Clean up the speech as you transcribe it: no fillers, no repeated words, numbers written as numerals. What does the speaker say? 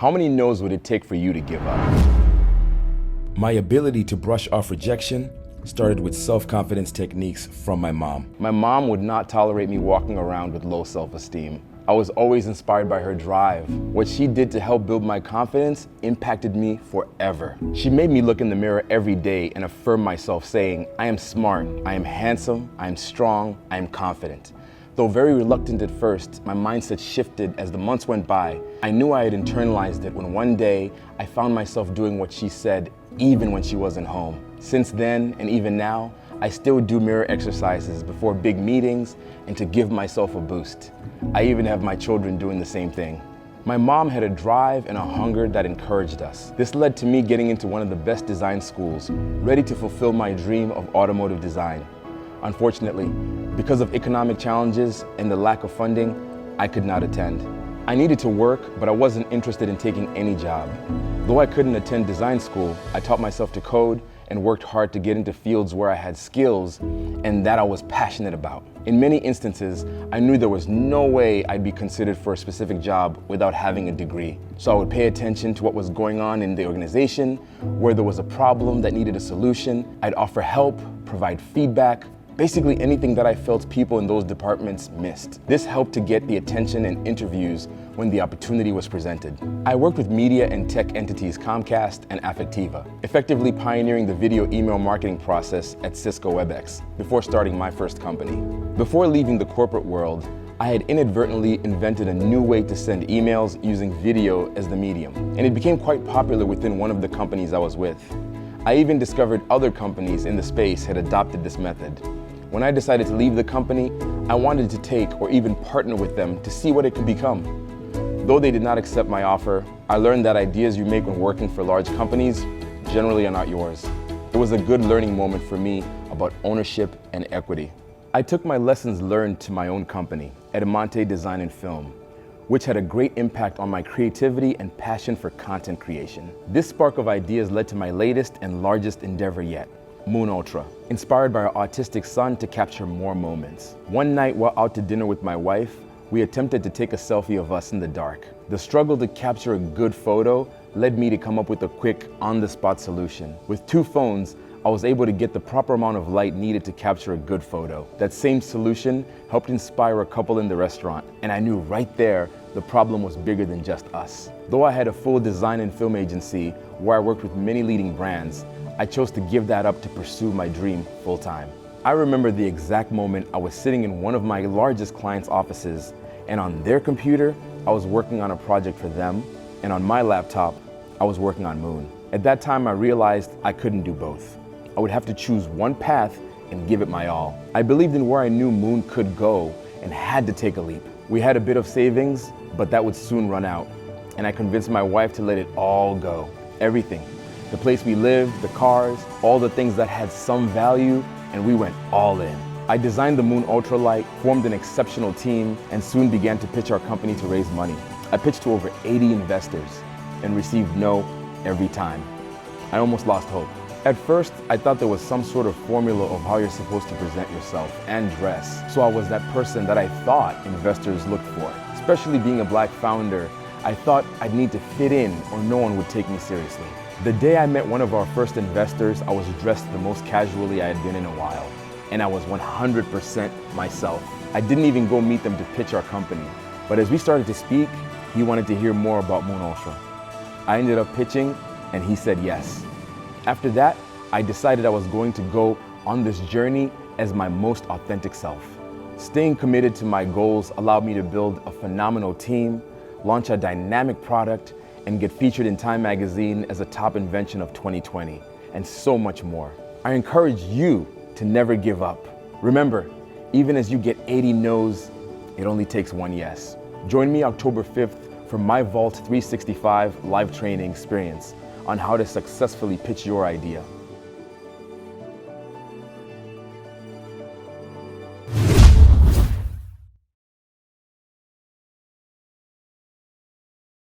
How many no's would it take for you to give up? My ability to brush off rejection started with self-confidence techniques from my mom. My mom would not tolerate me walking around with low self-esteem. I was always inspired by her drive. What she did to help build my confidence impacted me forever. She made me look in the mirror every day and affirm myself, saying, I am smart, I am handsome, I am strong, I am confident. Though very reluctant at first, my mindset shifted as the months went by. I knew I had internalized it when one day I found myself doing what she said, even when she wasn't home. Since then, and even now, I still do mirror exercises before big meetings and to give myself a boost. I even have my children doing the same thing. My mom had a drive and a hunger that encouraged us. This led to me getting into one of the best design schools, ready to fulfill my dream of automotive design. Unfortunately, because of economic challenges and the lack of funding, I could not attend. I needed to work, but I wasn't interested in taking any job. Though I couldn't attend design school, I taught myself to code and worked hard to get into fields where I had skills and that I was passionate about. In many instances, I knew there was no way I'd be considered for a specific job without having a degree. So I would pay attention to what was going on in the organization, where there was a problem that needed a solution. I'd offer help, provide feedback, basically anything that I felt people in those departments missed. This helped to get the attention and interviews when the opportunity was presented. I worked with media and tech entities Comcast and Affectiva, effectively pioneering the video email marketing process at Cisco WebEx before starting my first company. Before leaving the corporate world, I had inadvertently invented a new way to send emails using video as the medium, and it became quite popular within one of the companies I was with. I even discovered other companies in the space had adopted this method. When I decided to leave the company, I wanted to take or even partner with them to see what it could become. Though they did not accept my offer, I learned that ideas you make when working for large companies generally are not yours. It was a good learning moment for me about ownership and equity. I took my lessons learned to my own company, Edamante Design and Film, which had a great impact on my creativity and passion for content creation. This spark of ideas led to my latest and largest endeavor yet, Moon Ultra, inspired by our autistic son to capture more moments. One night while out to dinner with my wife, we attempted to take a selfie of us in the dark. The struggle to capture a good photo led me to come up with a quick, on-the-spot solution. With 2 phones, I was able to get the proper amount of light needed to capture a good photo. That same solution helped inspire a couple in the restaurant, and I knew right there the problem was bigger than just us. Though I had a full design and film agency where I worked with many leading brands, I chose to give that up to pursue my dream full-time. I remember the exact moment I was sitting in one of my largest clients' offices, and on their computer, I was working on a project for them, and on my laptop, I was working on Moon. At that time, I realized I couldn't do both. I would have to choose one path and give it my all. I believed in where I knew Moon could go and had to take a leap. We had a bit of savings, but that would soon run out, and I convinced my wife to let it all go. Everything. The place we lived, the cars, all the things that had some value, and we went all in. I designed the Moon UltraLight, formed an exceptional team, and soon began to pitch our company to raise money. I pitched to over 80 investors and received no every time. I almost lost hope. At first, I thought there was some sort of formula of how you're supposed to present yourself and dress. So I was that person that I thought investors looked for. Especially being a black founder, I thought I'd need to fit in or no one would take me seriously. The day I met one of our first investors, I was dressed the most casually I had been in a while. And I was 100% myself. I didn't even go meet them to pitch our company. But as we started to speak, he wanted to hear more about Moon Ultra. I ended up pitching and he said yes. After that, I decided I was going to go on this journey as my most authentic self. Staying committed to my goals allowed me to build a phenomenal team, launch a dynamic product, and get featured in Time magazine as a top invention of 2020, and so much more. I encourage you to never give up. Remember, even as you get 80 no's, it only takes 1 yes. Join me October 5th for my Vault 365 live training experience on how to successfully pitch your idea.